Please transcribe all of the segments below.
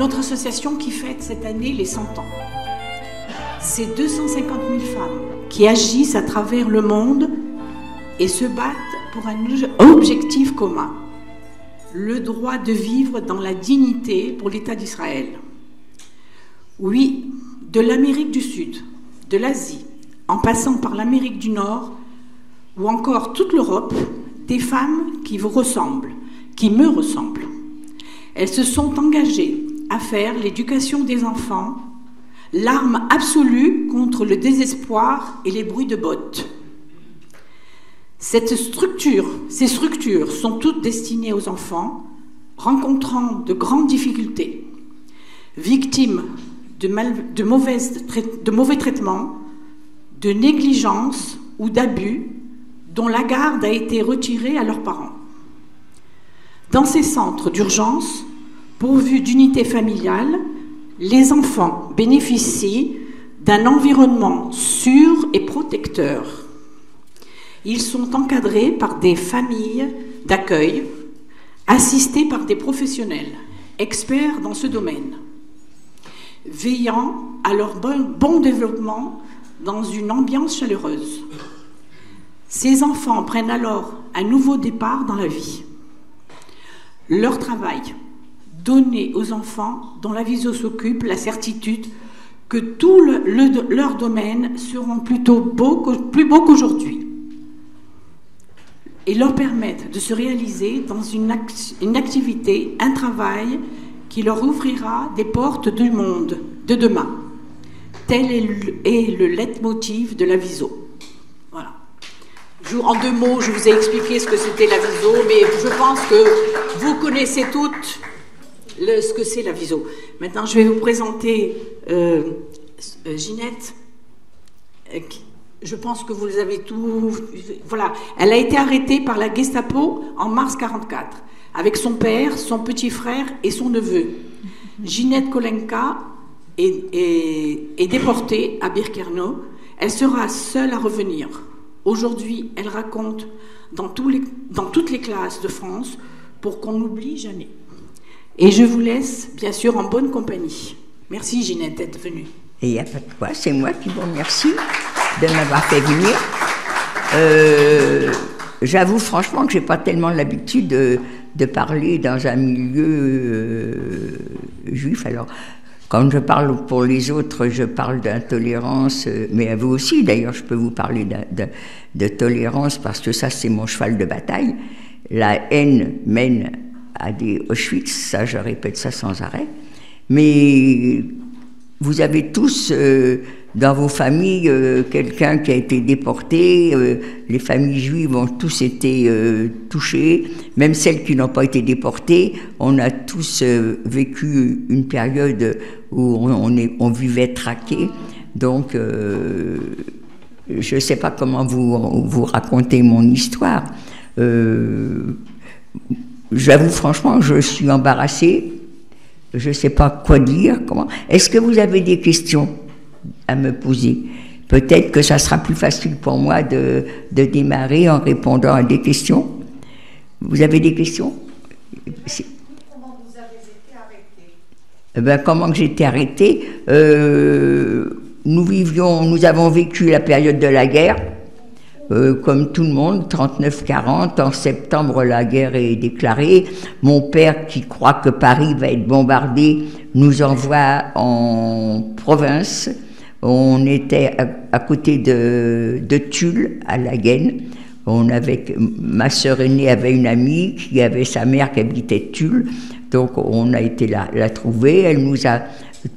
notre association qui fête cette année les 100 ans. C'est 250 000 femmes qui agissent à travers le monde et se battent pour un objectif commun, le droit de vivre dans la dignité pour l'État d'Israël. Oui, de l'Amérique du Sud, de l'Asie, en passant par l'Amérique du Nord ou encore toute l'Europe, des femmes qui vous ressemblent, qui me ressemblent. Elles se sont engagées à faire l'éducation des enfants, l'arme absolue contre le désespoir et les bruits de bottes. Ces structures sont toutes destinées aux enfants rencontrant de grandes difficultés, victimes de mauvais traitements, de négligence ou d'abus dont la garde a été retirée à leurs parents. Dans ces centres d'urgence, pourvus d'unités familiales, les enfants bénéficient d'un environnement sûr et protecteur. Ils sont encadrés par des familles d'accueil, assistés par des professionnels, experts dans ce domaine, veillant à leur bon développement dans une ambiance chaleureuse. Ces enfants prennent alors un nouveau départ dans la vie. Leur travail, donner aux enfants dont la vision s'occupe la certitude que tous leurs domaines seront plus beaux qu'aujourd'hui, et leur permettre de se réaliser dans une activité, un travail qui leur ouvrira des portes du monde de demain. Tel est le leitmotiv de la Viso. Voilà. En 2 mots, je vous ai expliqué ce que c'était la Viso, mais je pense que vous connaissez toutes ce que c'est la Viso. Maintenant, je vais vous présenter Ginette. Je pense que vous avez tout... Voilà. Elle a été arrêtée par la Gestapo en mars 1944, avec son père, son petit frère et son neveu. Ginette Kolenka est déportée à Birkerno. Elle sera seule à revenir. Aujourd'hui, elle raconte dans toutes les classes de France pour qu'on n'oublie jamais. Et je vous laisse, bien sûr, en bonne compagnie. Merci Ginette d'être venue. Et il n'y a pas de quoi, c'est moi qui vous remercie de m'avoir fait venir. J'avoue franchement que je n'ai pas tellement l'habitude de parler dans un milieu juif. Alors, quand je parle pour les autres, je parle d'intolérance, mais à vous aussi, d'ailleurs, je peux vous parler de tolérance, parce que ça, c'est mon cheval de bataille. La haine mène à des Auschwitz, ça, je répète ça sans arrêt. Mais vous avez tous dans vos familles quelqu'un qui a été déporté, les familles juives ont tous été touchées, même celles qui n'ont pas été déportées. On a tous vécu une période où on vivait traqué. Donc, je ne sais pas comment vous raconter mon histoire. J'avoue franchement, je suis embarrassée. Je ne sais pas quoi dire. Est-ce que vous avez des questions à me poser? Peut-être que ça sera plus facile pour moi de démarrer en répondant à des questions. Vous avez des questions? Comment vous avez été arrêté? Comment j'ai été arrêté? Nous avons vécu la période de la guerre. Comme tout le monde, 39-40, en septembre, la guerre est déclarée. Mon père, qui croit que Paris va être bombardé, nous envoie en province. On était à côté de Tulle, à La Gaine. Ma sœur aînée avait une amie qui avait sa mère qui habitait Tulle. Donc on a été la trouver. Elle nous a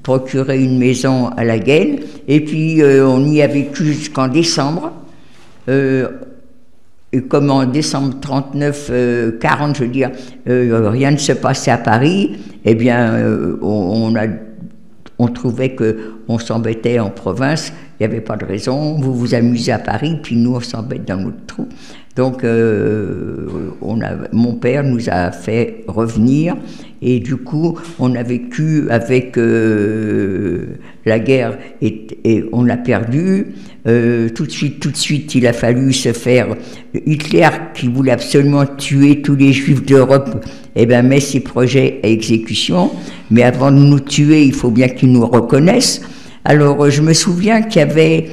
procuré une maison à La Gaine. Et puis on y a vécu jusqu'en décembre. Et comme en décembre 39-40, je veux dire, rien ne se passait à Paris, eh bien, on trouvait qu'on s'embêtait en province, il n'y avait pas de raison, vous vous amusez à Paris, puis nous, on s'embête dans notre trou. Donc, mon père nous a fait revenir, et du coup, on a vécu avec la guerre, et on l'a perdu. Tout de suite, il a fallu se faire... Hitler, qui voulait absolument tuer tous les Juifs d'Europe, eh ben, met ses projets à exécution. Mais avant de nous tuer, il faut bien qu'il nous reconnaisse. Alors, je me souviens qu'il y avait,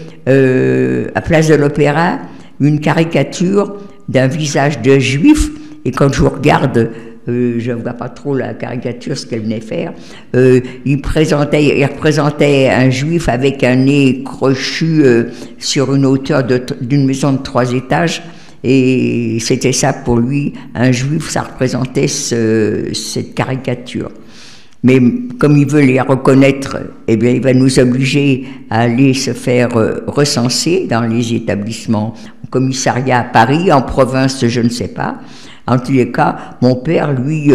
à Place de l'Opéra, une caricature d'un visage de juif, et quand je regarde, je ne vois pas trop la caricature, ce qu'elle venait faire, il représentait un juif avec un nez crochu sur une hauteur d'une maison de 3 étages, et c'était ça pour lui, un juif, ça représentait cette caricature. Mais comme il veut les reconnaître, eh bien, il va nous obliger à aller se faire recenser dans les établissements, au commissariat à Paris, en province, je ne sais pas. En tous les cas, mon père, lui,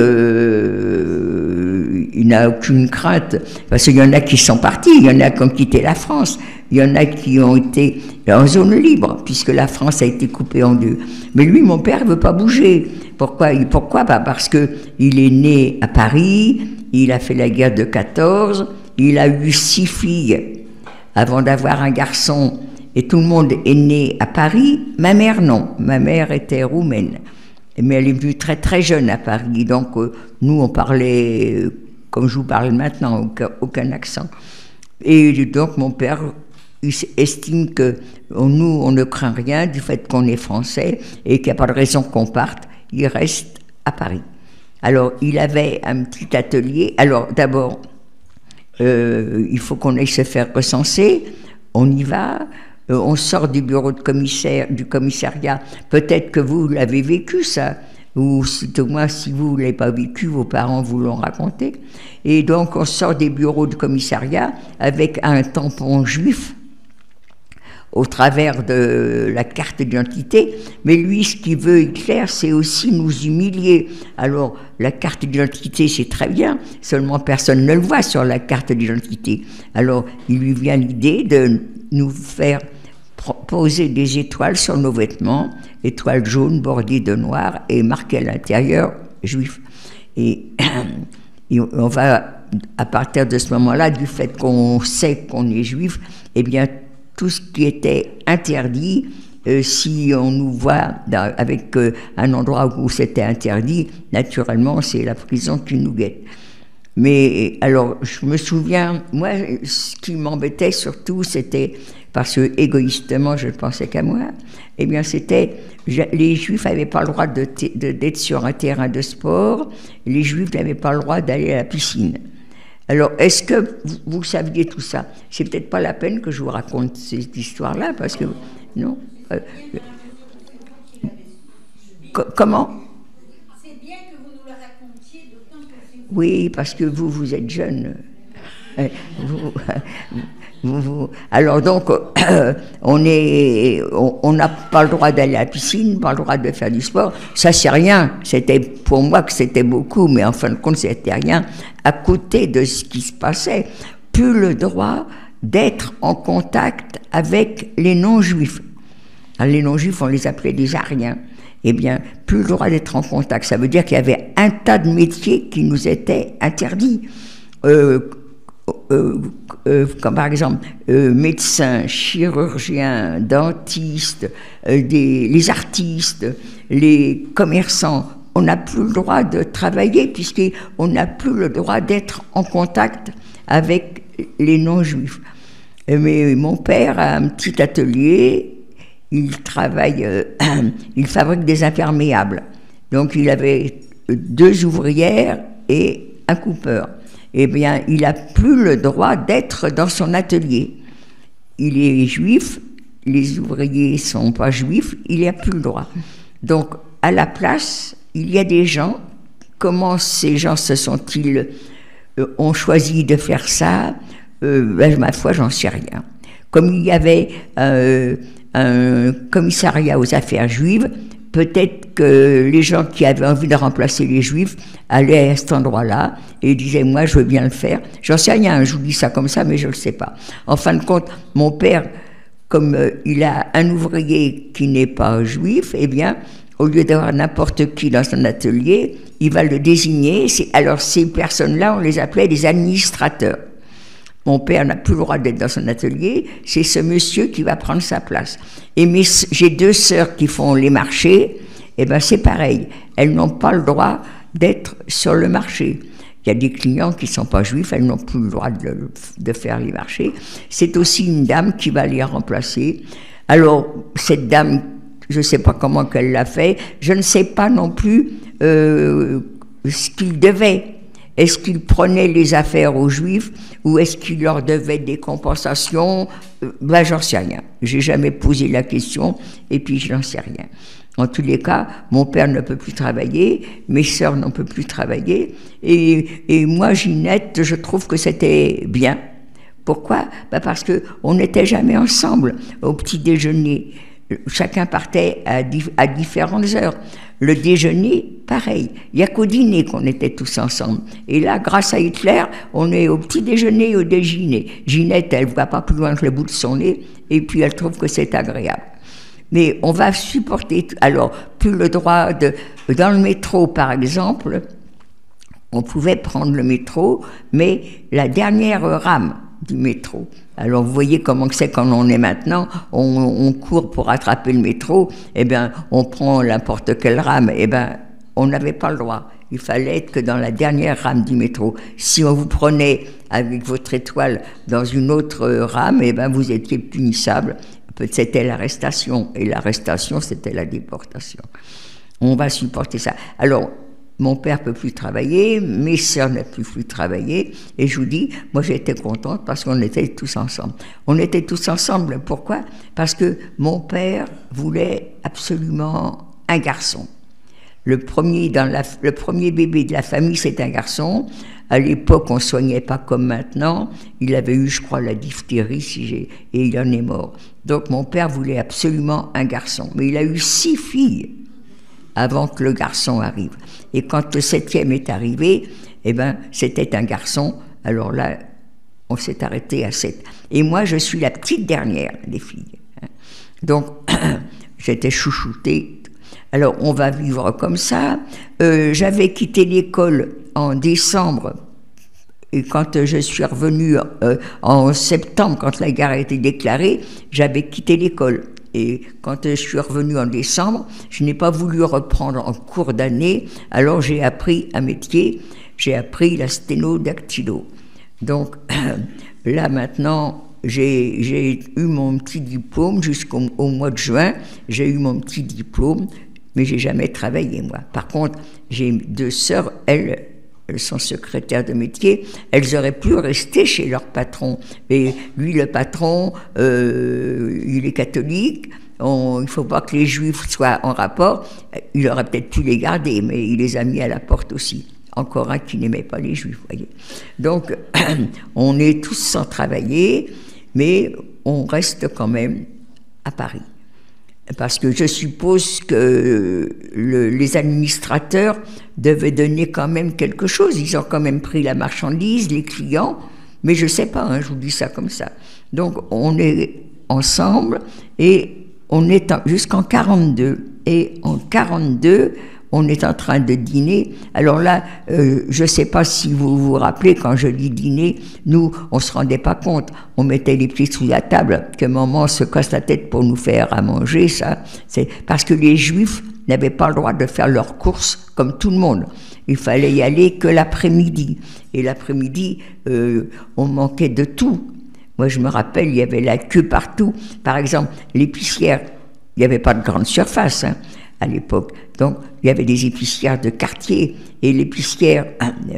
il n'a aucune crainte, parce qu'il y en a qui sont partis, il y en a qui ont quitté la France, il y en a qui ont été en zone libre, puisque la France a été coupée en deux. Mais lui, mon père, ne veut pas bouger. Pourquoi? Parce qu'il est né à Paris, il a fait la guerre de 14, il a eu 6 filles avant d'avoir un garçon, et tout le monde est né à Paris. Ma mère, non. Ma mère était roumaine, mais elle est venue très très jeune à Paris, donc nous on parlait comme je vous parle maintenant, aucun accent. Et donc mon père estime que nous on ne craint rien du fait qu'on est français et qu'il n'y a pas de raison qu'on parte, il reste à Paris. Alors, il avait un petit atelier. Alors, d'abord, il faut qu'on aille se faire recenser. On y va. On sort du bureau du commissariat. Peut-être que vous l'avez vécu, ça. Ou au moins, si vous ne l'avez pas vécu, vos parents vous l'ont raconté. Et donc, on sort des bureaux du commissariat avec un tampon juif au travers de la carte d'identité, mais lui, ce qu'il veut, Hitler, c'est aussi nous humilier. Alors, la carte d'identité, c'est très bien, seulement personne ne le voit sur la carte d'identité. Alors, il lui vient l'idée de nous faire poser des étoiles sur nos vêtements, étoiles jaunes bordées de noir et marquées à l'intérieur « juif ». Et on va, à partir de ce moment-là, du fait qu'on sait qu'on est juif, eh bien, tout ce qui était interdit, si on nous voit avec un endroit où c'était interdit, naturellement, c'est la prison qui nous guette. Mais alors, je me souviens, moi, ce qui m'embêtait surtout, c'était, parce que égoïstement, je ne pensais qu'à moi, eh bien, c'était, les Juifs n'avaient pas le droit d'être sur un terrain de sport, les Juifs n'avaient pas le droit d'aller à la piscine. Alors, est-ce que vous saviez tout ça? C'est peut-être pas la peine que je vous raconte cette histoire-là, parce que... Non Comment? C'est bien que vous nous la racontiez, d'autant que c'est... Oui, parce que vous êtes jeune. Alors donc, on n'a pas le droit d'aller à la piscine, pas le droit de faire du sport. Ça, c'est rien. C'était pour moi que c'était beaucoup, mais en fin de compte, c'était rien. À côté de ce qui se passait, plus le droit d'être en contact avec les non-juifs. Alors, les non-juifs, on les appelait des ariens. Eh bien, plus le droit d'être en contact. Ça veut dire qu'il y avait un tas de métiers qui nous étaient interdits. Comme par exemple médecins, chirurgiens, dentistes, les artistes, les commerçants, on n'a plus le droit de travailler puisqu'on n'a plus le droit d'être en contact avec les non-juifs. Mais mon père a un petit atelier, il travaille, il fabrique des imperméables. Donc il avait 2 ouvrières et un coupeur. Eh bien, il n'a plus le droit d'être dans son atelier. Il est juif, les ouvriers ne sont pas juifs, il n'a plus le droit. Donc, à la place, il y a des gens. Comment ces gens ont choisi de faire ça? Ma foi, j'en sais rien. Comme il y avait un commissariat aux affaires juives, peut-être que les gens qui avaient envie de remplacer les Juifs allaient à cet endroit-là et disaient « moi, je veux bien le faire ». J'en sais rien, je vous dis ça comme ça, mais je ne le sais pas. En fin de compte, mon père, comme il a un ouvrier qui n'est pas juif, eh bien, au lieu d'avoir n'importe qui dans son atelier, il va le désigner. Alors ces personnes-là, on les appelait des administrateurs. Mon père n'a plus le droit d'être dans son atelier, c'est ce monsieur qui va prendre sa place. Et j'ai 2 sœurs qui font les marchés, et bien c'est pareil, elles n'ont pas le droit d'être sur le marché. Il y a des clients qui ne sont pas juifs, elles n'ont plus le droit de faire les marchés. C'est aussi une dame qui va les remplacer. Alors, cette dame, je ne sais pas comment qu'elle l'a fait, je ne sais pas non plus ce qu'il devait. Est-ce qu'il prenait les affaires aux Juifs ou est-ce qu'il leur devait des compensations? Ben, j'en sais rien. J'ai jamais posé la question et puis je n'en sais rien. En tous les cas, mon père ne peut plus travailler, mes sœurs n'en peuvent plus travailler et moi, Ginette, je trouve que c'était bien. Pourquoi? Ben parce qu'on n'était jamais ensemble au petit déjeuner. Chacun partait à différentes heures. Le déjeuner, pareil. Il n'y a qu'au dîner qu'on était tous ensemble. Et là, grâce à Hitler, on est au petit déjeuner et au déjeuner. Ginette, elle ne voit pas plus loin que le bout de son nez, et puis elle trouve que c'est agréable. Mais on va supporter... Alors, plus le droit de... Dans le métro, par exemple, on pouvait prendre le métro, mais la dernière rame du métro. Alors vous voyez comment c'est quand on est maintenant, on court pour attraper le métro, eh bien on prend n'importe quelle rame, eh bien on n'avait pas le droit. Il fallait être que dans la dernière rame du métro. Si on vous prenait avec votre étoile dans une autre rame, eh bien vous étiez punissable. C'était l'arrestation, et l'arrestation c'était la déportation. On va supporter ça. Alors, mon père ne peut plus travailler, mes sœurs ne peuvent plus travailler, et je vous dis, moi j'étais contente parce qu'on était tous ensemble. On était tous ensemble, pourquoi? Parce que mon père voulait absolument un garçon. Le premier bébé de la famille, c'est un garçon. À l'époque, on ne soignait pas comme maintenant. Il avait eu, je crois, la diphtérie, et il en est mort. Donc mon père voulait absolument un garçon. Mais il a eu 6 filles avant que le garçon arrive. Et quand le 7e est arrivé, eh ben, c'était un garçon. Alors là, on s'est arrêté à 7. Et moi, je suis la petite dernière des filles. Donc, j'étais chouchoutée. Alors, on va vivre comme ça. J'avais quitté l'école en décembre. Et quand je suis revenue en septembre, quand la guerre a été déclarée, j'avais quitté l'école. Et quand je suis revenue en décembre, je n'ai pas voulu reprendre en cours d'année, alors j'ai appris un métier, j'ai appris la sténodactylo. Donc là maintenant, j'ai eu mon petit diplôme jusqu'au mois de juin, j'ai eu mon petit diplôme, mais j'ai jamais travaillé moi. Par contre, j'ai 2 sœurs, elles sont secrétaires de métier, elles auraient pu rester chez leur patron. Mais lui, le patron, il est catholique, il ne faut pas que les juifs soient en rapport, il aurait peut-être pu les garder, mais il les a mis à la porte aussi. Encore un qui n'aimait pas les juifs, voyez. Donc, on est tous sans travailler, mais on reste quand même à Paris. Parce que je suppose que les administrateurs devaient donner quand même quelque chose. Ils ont quand même pris la marchandise, les clients, mais je ne sais pas, hein, je vous dis ça comme ça. Donc on est ensemble et on est jusqu'en 42. Et en 42, on est en train de dîner. Alors là, je ne sais pas si vous vous rappelez, quand je dis dîner, nous, on ne se rendait pas compte. On mettait les pieds sous la table, que maman se casse la tête pour nous faire à manger, ça. C'est parce que les Juifs n'avaient pas le droit de faire leurs courses comme tout le monde. Il fallait y aller que l'après-midi. Et l'après-midi, on manquait de tout. Moi, je me rappelle, il y avait la queue partout. Par exemple, l'épicière, il n'y avait pas de grande surface, hein, à l'époque. Donc, il y avait des épicières de quartier et l'épicière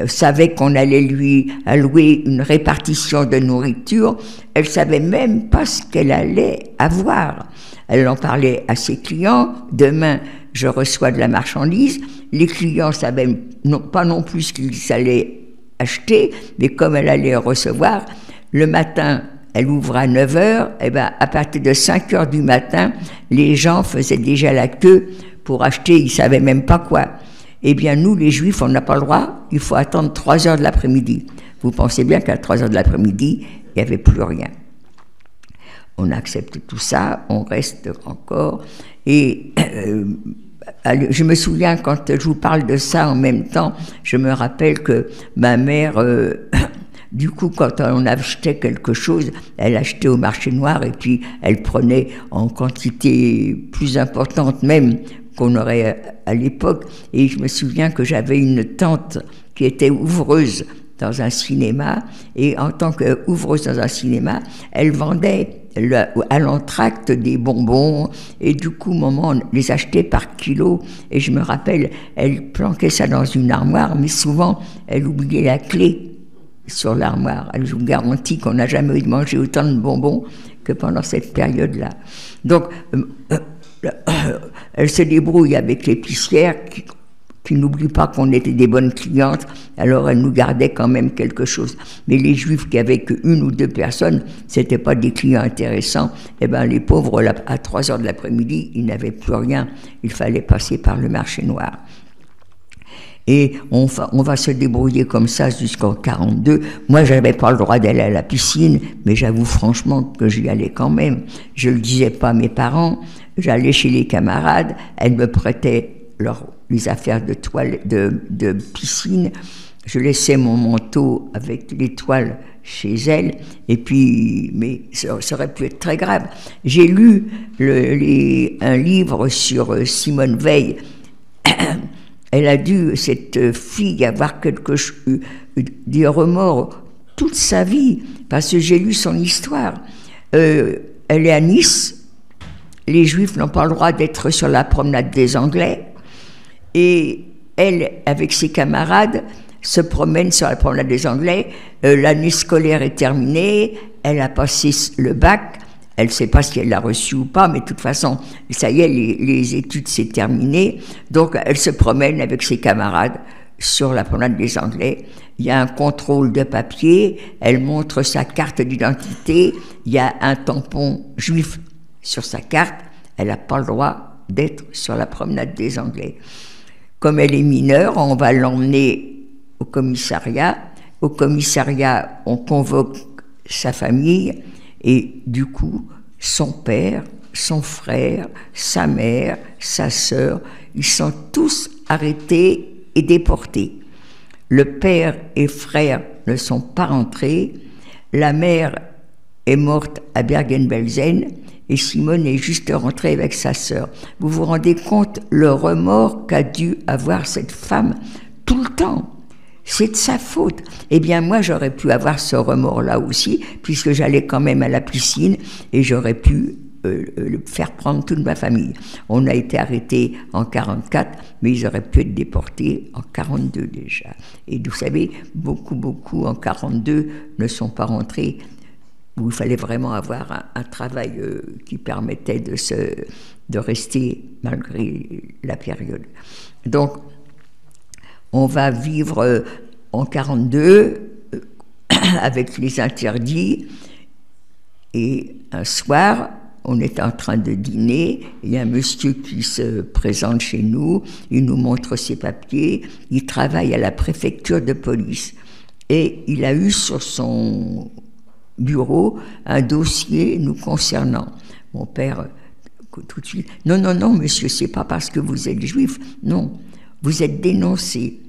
savait qu'on allait lui allouer une répartition de nourriture. Elle savait même pas ce qu'elle allait avoir. Elle en parlait à ses clients. Demain, je reçois de la marchandise. Les clients savaient pas non plus ce qu'ils allaient acheter, mais comme elle allait recevoir, le matin, elle ouvrait à 9h, et ben, à partir de 5h du matin, les gens faisaient déjà la queue pour acheter, ils ne savaient même pas quoi. Eh bien, nous, les Juifs, on n'a pas le droit, il faut attendre 3h de l'après-midi. Vous pensez bien qu'à 3h de l'après-midi, il n'y avait plus rien. on accepte tout ça, on reste encore. Et je me souviens, quand je vous parle de ça en même temps, je me rappelle que ma mère, du coup, quand on achetait quelque chose, elle achetait au marché noir et puis elle prenait en quantité plus importante même qu'on aurait à l'époque. Et je me souviens que j'avais une tante qui était ouvreuse dans un cinéma, et en tant qu'ouvreuse dans un cinéma, elle vendait à l'entracte des bonbons, et du coup, maman les achetait par kilo, et je me rappelle, elle planquait ça dans une armoire, mais souvent, elle oubliait la clé sur l'armoire. Je vous garantis qu'on n'a jamais mangé autant de bonbons que pendant cette période-là. Donc, elle se débrouille avec l'épicière qui n'oublie pas qu'on était des bonnes clientes, alors elle nous gardait quand même quelque chose. Mais les Juifs qui avaient qu'une ou deux personnes, c'était pas des clients intéressants, et ben les pauvres, à 3 heures de l'après-midi, ils n'avaient plus rien, il fallait passer par le marché noir. Et on va se débrouiller comme ça jusqu'en 42. Moi, j'avais pas le droit d'aller à la piscine, mais j'avoue franchement que j'y allais quand même. Je le disais pas à mes parents, j'allais chez les camarades, elles me prêtaient les affaires de toile, de piscine. Je laissais mon manteau avec les toiles chez elle, et puis, mais ça aurait pu être très grave. J'ai lu un livre sur Simone Veil. Elle a dû, cette fille, avoir des remords toute sa vie, parce que j'ai lu son histoire. Elle est à Nice, les Juifs n'ont pas le droit d'être sur la promenade des Anglais, et elle, avec ses camarades, se promène sur la promenade des Anglais. L'année scolaire est terminée, elle a passé le bac, elle ne sait pas si elle l'a reçu ou pas, mais de toute façon, ça y est, les études s'est terminées, donc elle se promène avec ses camarades sur la promenade des Anglais. Il y a un contrôle de papier, elle montre sa carte d'identité, il y a un tampon juif sur sa carte, elle n'a pas le droit d'être sur la promenade des Anglais. Comme elle est mineure, on va l'emmener au commissariat. Au commissariat, on convoque sa famille et du coup, son père, son frère, sa mère, sa sœur, ils sont tous arrêtés et déportés. Le père et frère ne sont pas rentrés. La mère est morte à Bergen-Belsen. Et Simone est juste rentrée avec sa sœur. Vous vous rendez compte le remords qu'a dû avoir cette femme tout le temps? C'est de sa faute. Eh bien, moi, j'aurais pu avoir ce remords-là aussi, puisque j'allais quand même à la piscine et j'aurais pu faire prendre toute ma famille. On a été arrêtés en 44, mais ils auraient pu être déportés en 42 déjà. Et vous savez, beaucoup en 42 ne sont pas rentrés, où il fallait vraiment avoir un travail qui permettait de rester malgré la période. Donc, on va vivre en 42 avec les interdits, et un soir, on est en train de dîner, il y a un monsieur qui se présente chez nous, il nous montre ses papiers, il travaille à la préfecture de police, et il a eu sur son bureau un dossier nous concernant. Mon père, tout de suite, non, monsieur, c'est pas parce que vous êtes juif, non, vous êtes dénoncé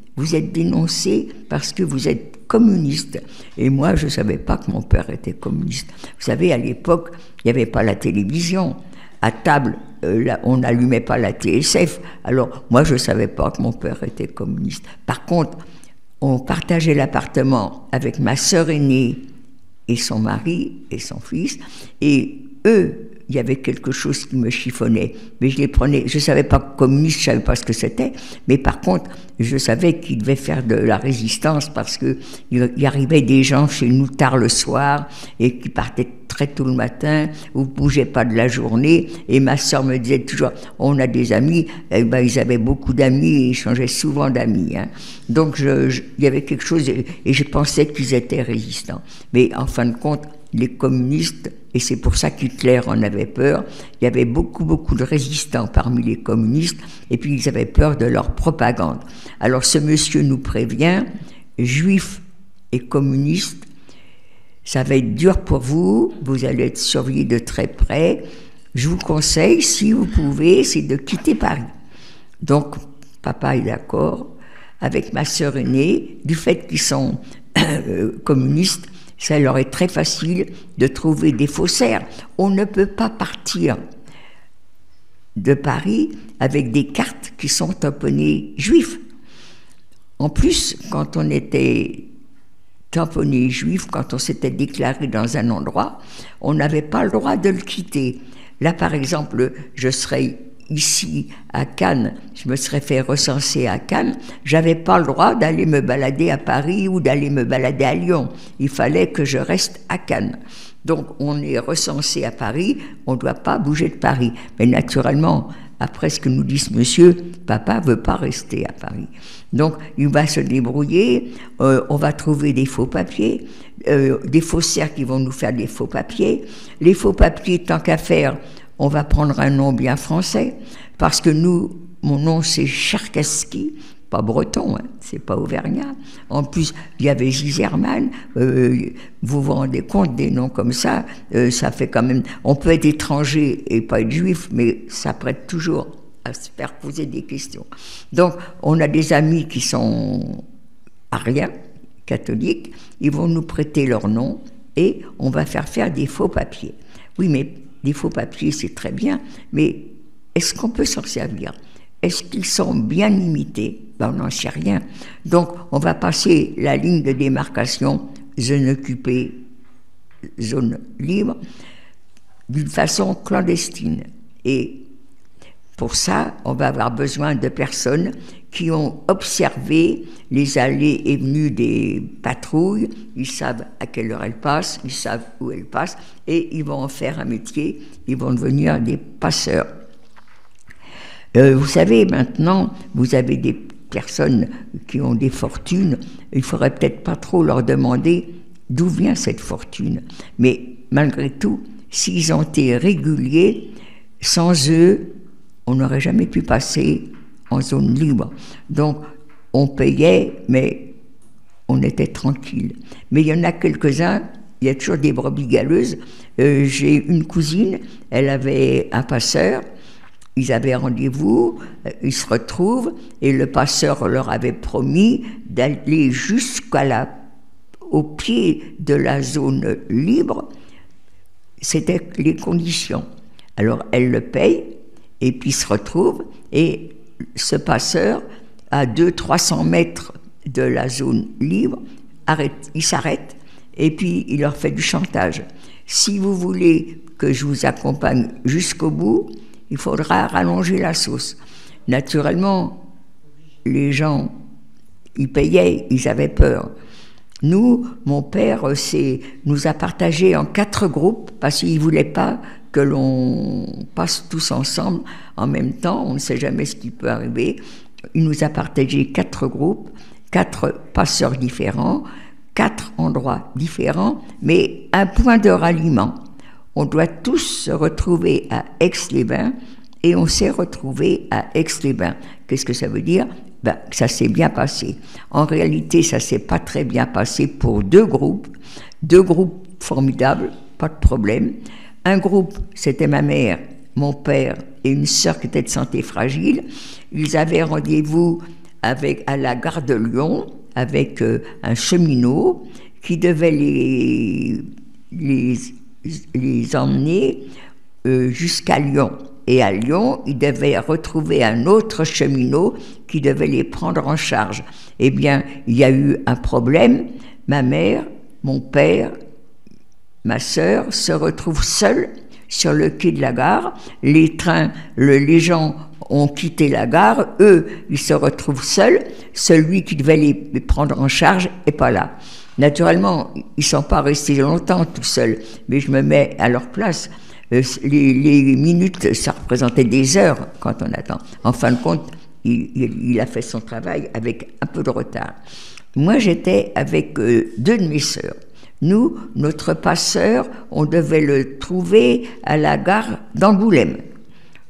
parce que vous êtes communiste. Et moi, je savais pas que mon père était communiste. Vous savez, à l'époque, il n'y avait pas la télévision. À table, on n'allumait pas la TSF. Alors, moi, je savais pas que mon père était communiste. Par contre, on partageait l'appartement avec ma sœur aînée et son mari et son fils, et eux, il y avait quelque chose qui me chiffonnait, mais je les prenais, je savais pas communiste, je savais pas ce que c'était, mais par contre, je savais qu'ils devaient faire de la résistance parce que il y arrivait des gens chez nous tard le soir et qui partaient très tôt le matin, ou bougeaient pas de la journée, et ma sœur me disait toujours, on a des amis, eh ben, ils avaient beaucoup d'amis et ils changeaient souvent d'amis, hein. Donc il y avait quelque chose, et je pensais qu'ils étaient résistants. Mais en fin de compte, les communistes, et c'est pour ça qu'Hitler en avait peur, il y avait beaucoup de résistants parmi les communistes, et puis ils avaient peur de leur propagande. Alors ce monsieur nous prévient, juif et communiste, ça va être dur pour vous, vous allez être surveillé de très près. Je vous conseille, si vous pouvez, c'est de quitter Paris. Donc, papa est d'accord. Avec ma sœur aînée, du fait qu'ils sont communistes, ça leur est très facile de trouver des faussaires. On ne peut pas partir de Paris avec des cartes qui sont tamponnées juifs. En plus, quand on était tamponné juif, quand on s'était déclaré dans un endroit, on n'avait pas le droit de le quitter. Là, par exemple, je serais ici à Cannes, je me serais fait recenser à Cannes, j'avais pas le droit d'aller me balader à Paris ou d'aller me balader à Lyon. Il fallait que je reste à Cannes. Donc on est recensé à Paris, on ne doit pas bouger de Paris. Mais naturellement, après ce que nous dit ce monsieur, papa veut pas rester à Paris. Donc il va se débrouiller, on va trouver des faux papiers, des faussaires qui vont nous faire des faux papiers. Les faux papiers, tant qu'à faire, on va prendre un nom bien français, parce que nous, mon nom c'est Cherkassky, pas breton, hein, c'est pas auvergnat. En plus, il y avait Zizerman, vous vous rendez compte des noms comme ça, ça fait quand même... On peut être étranger et pas être juif, mais ça prête toujours à se faire poser des questions. Donc, on a des amis qui sont ariens, catholiques, ils vont nous prêter leur nom et on va faire des faux papiers. Oui, mais des faux papiers, c'est très bien, mais est-ce qu'on peut s'en servir? Est-ce qu'ils sont bien limités? Ben, on n'en sait rien. Donc, on va passer la ligne de démarcation zone occupée, zone libre, d'une façon clandestine. Et pour ça, on va avoir besoin de personnes qui ont observé les allées et venues des patrouilles, ils savent à quelle heure elles passent, ils savent où elles passent, et ils vont en faire un métier, ils vont devenir des passeurs. Vous savez, maintenant, vous avez des personnes qui ont des fortunes, il ne faudrait peut-être pas trop leur demander d'où vient cette fortune. Mais malgré tout, s'ils ont été réguliers, sans eux, on n'aurait jamais pu passer en zone libre. Donc, on payait, mais on était tranquille. Mais il y en a quelques-uns, il y a toujours des brebis galeuses. J'ai une cousine, elle avait un passeur, ils avaient rendez-vous, ils se retrouvent, et le passeur leur avait promis d'aller au pied de la zone libre. C'était les conditions. Alors, elle le paye, et puis se retrouve, et ce passeur, à 200-300 mètres de la zone libre, il s'arrête, et puis il leur fait du chantage. Si vous voulez que je vous accompagne jusqu'au bout, il faudra rallonger la sauce. Naturellement, les gens, ils payaient, ils avaient peur. Nous, mon père nous a partagés en 4 groupes, parce qu'il ne voulait pas que l'on passe tous ensemble en même temps, on ne sait jamais ce qui peut arriver. Il nous a partagé 4 groupes, 4 passeurs différents, 4 endroits différents, mais un point de ralliement. On doit tous se retrouver à Aix-les-Bains, et on s'est retrouvés à Aix-les-Bains. Qu'est-ce que ça veut dire? Ben, ça s'est bien passé. En réalité, ça s'est pas très bien passé pour 2 groupes formidables, pas de problème. Un groupe, c'était ma mère, mon père et une sœur qui était de santé fragile. Ils avaient rendez-vous à la gare de Lyon avec un cheminot qui devait les emmener jusqu'à Lyon. Et à Lyon, ils devaient retrouver un autre cheminot qui devait les prendre en charge. Eh bien, il y a eu un problème. Ma mère, mon père, ma sœur se retrouvent seuls sur le quai de la gare. Les trains, les gens ont quitté la gare. Eux, ils se retrouvent seuls. Celui qui devait les prendre en charge n'est pas là. Naturellement, ils ne sont pas restés longtemps tout seuls. Mais je me mets à leur place. Les minutes, ça représentait des heures quand on attend. En fin de compte, il a fait son travail avec un peu de retard. Moi, j'étais avec 2 de mes sœurs. Nous, notre passeur, on devait le trouver à la gare d'Angoulême.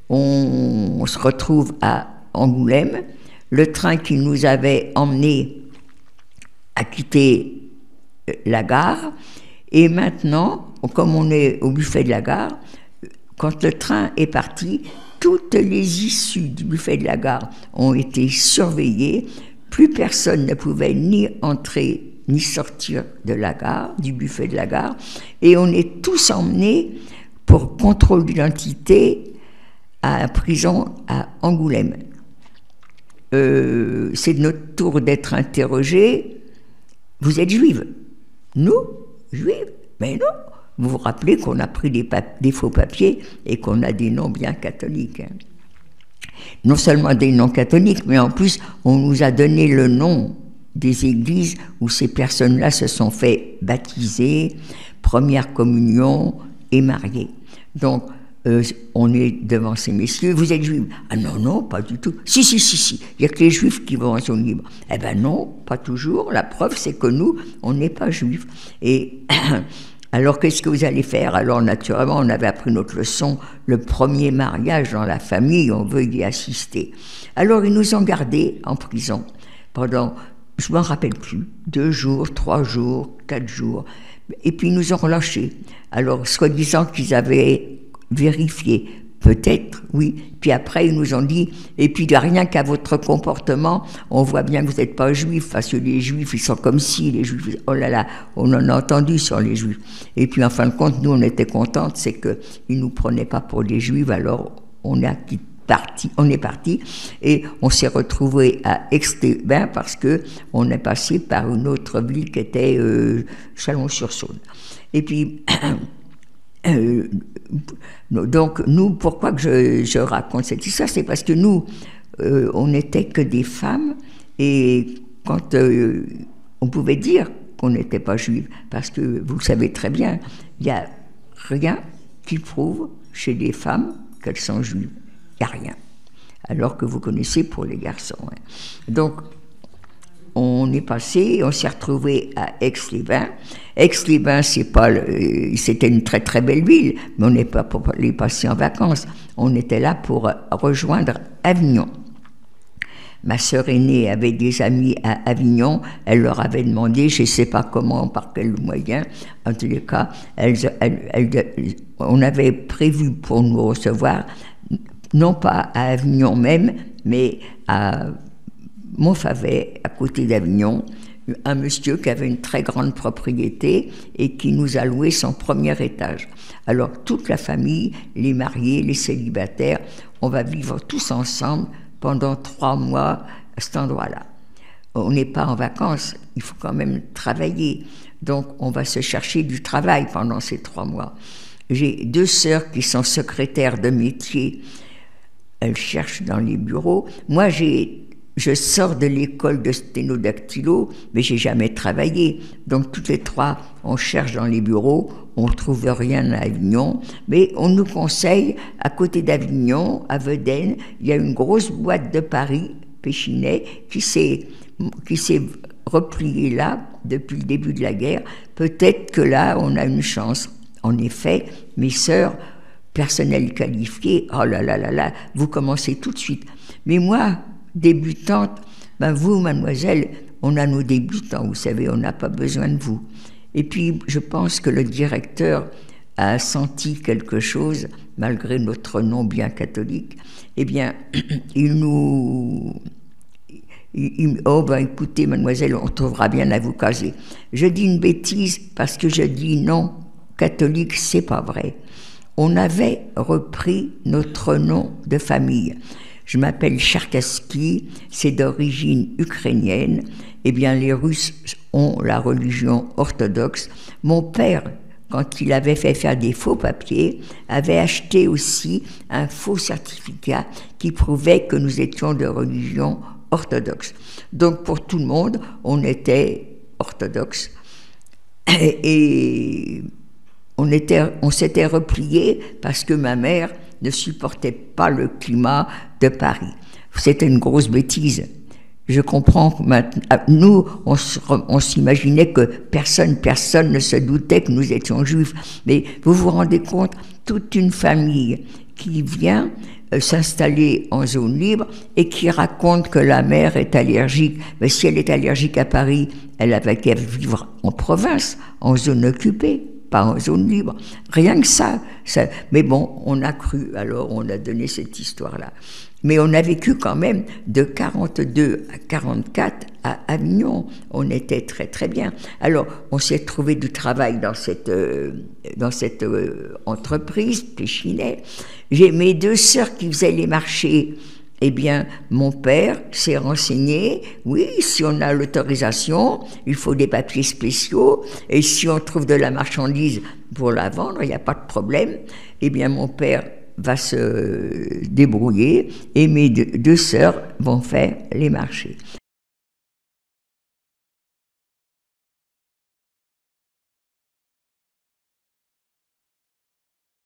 On se retrouve à Angoulême. Le train qui nous avait emmenés a quitté la gare. Et maintenant, comme on est au buffet de la gare, quand le train est parti, toutes les issues du buffet de la gare ont été surveillées. Plus personne ne pouvait ni entrer ni sortir de la gare, du buffet de la gare. Et on est tous emmenés pour contrôle d'identité à la prison à Angoulême. C'est notre tour d'être interrogés. Vous êtes juive? Nous, juives? Mais non. Vous vous rappelez qu'on a pris des faux papiers et qu'on a des noms bien catholiques. Hein. Non seulement des noms catholiques, mais en plus, on nous a donné le nom des églises où ces personnes-là se sont fait baptiser, première communion et marier. Donc, on est devant ces messieurs. Vous êtes juifs? Ah non, non, pas du tout. Si. Il n'y a que les juifs qui vont en zone libre. Eh bien non, pas toujours. La preuve, c'est que nous, on n'est pas juifs. Et alors, qu'est-ce que vous allez faire? Alors, naturellement, on avait appris notre leçon. Le premier mariage dans la famille, on veut y assister. Alors, ils nous ont gardés en prison pendant, je ne m'en rappelle plus, 2 jours, 3 jours, 4 jours. Et puis, ils nous ont relâchés. Alors, soi-disant qu'ils avaient vérifié. Peut-être, oui. Puis après, ils nous ont dit, et puis rien qu'à votre comportement, on voit bien que vous n'êtes pas juif, parce que les juifs, ils sont comme si, les juifs, oh là là, on en a entendu sur les juifs. Et puis en fin de compte, nous, on était contentes, c'est qu'ils ne nous prenaient pas pour des juifs, alors on est parti, et on s'est retrouvés à Aix-les-Bains, parce qu'on est passé par une autre ville qui était Chalon-sur-Saône. Et puis... donc nous, pourquoi que je raconte cette histoire, c'est parce que nous, on n'était que des femmes, et quand on pouvait dire qu'on n'était pas juive, parce que vous le savez très bien, il n'y a rien qui prouve chez les femmes qu'elles sont juives, il n'y a rien, alors que vous connaissez pour les garçons. Hein. Donc on est passé, on s'est retrouvé à Aix-les-Bains. Aix-les-Bains, c'était une très très belle ville, mais on n'est pas pour les passer en vacances. On était là pour rejoindre Avignon. Ma sœur aînée avait des amis à Avignon. Elle leur avait demandé, je ne sais pas comment, par quel moyen, en tous les cas, on avait prévu pour nous recevoir, non pas à Avignon même, mais à Montfavet, à côté d'Avignon, un monsieur qui avait une très grande propriété et qui nous a loué son premier étage. Alors toute la famille, les mariés, les célibataires, on va vivre tous ensemble pendant 3 mois à cet endroit-là. On n'est pas en vacances, il faut quand même travailler. Donc on va se chercher du travail pendant ces 3 mois. J'ai 2 sœurs qui sont secrétaires de métier. Elles cherchent dans les bureaux. Moi, je sors de l'école de sténodactylo, mais j'ai jamais travaillé. Donc toutes les 3, on cherche dans les bureaux, on ne trouve rien à Avignon, mais on nous conseille, à côté d'Avignon, à Vedène, il y a une grosse boîte de Paris, Péchinet, qui s'est repliée là depuis le début de la guerre. Peut-être que là, on a une chance. En effet, mes sœurs, personnel qualifié, oh là là là là, vous commencez tout de suite. Mais moi, débutante, ben vous, mademoiselle, on a nos débutants, vous savez, on n'a pas besoin de vous. Et puis, je pense que le directeur a senti quelque chose, malgré notre nom bien catholique. Eh bien, oh ben écoutez, mademoiselle, on trouvera bien à vous caser. Je dis une bêtise parce que je dis non, catholique, c'est pas vrai. On avait repris notre nom de famille. Je m'appelle Cherkassky, c'est d'origine ukrainienne. Eh bien, les Russes ont la religion orthodoxe. Mon père, quand il avait fait faire des faux papiers, avait acheté aussi un faux certificat qui prouvait que nous étions de religion orthodoxe. Donc, pour tout le monde, on était orthodoxe. Et on s'était replié parce que ma mère ne supportait pas le climat de Paris. C'était une grosse bêtise. Je comprends que maintenant, nous, on s'imaginait que personne ne se doutait que nous étions juifs. Mais vous vous rendez compte, toute une famille qui vient s'installer en zone libre et qui raconte que la mère est allergique. Mais si elle est allergique à Paris, elle avait qu'à vivre en province, en zone occupée, pas en zone libre. Rien que ça. Mais bon, on a cru, alors on a donné cette histoire-là. Mais on a vécu quand même de 42 à 44 à Avignon. On était très très bien. Alors, on s'est trouvé du travail dans cette entreprise, Péchinet. J'ai mes 2 sœurs qui faisaient les marchés. Eh bien, mon père s'est renseigné, oui, si on a l'autorisation, il faut des papiers spéciaux, et si on trouve de la marchandise pour la vendre, il n'y a pas de problème. Eh bien, mon père va se débrouiller, et mes 2 sœurs vont faire les marchés.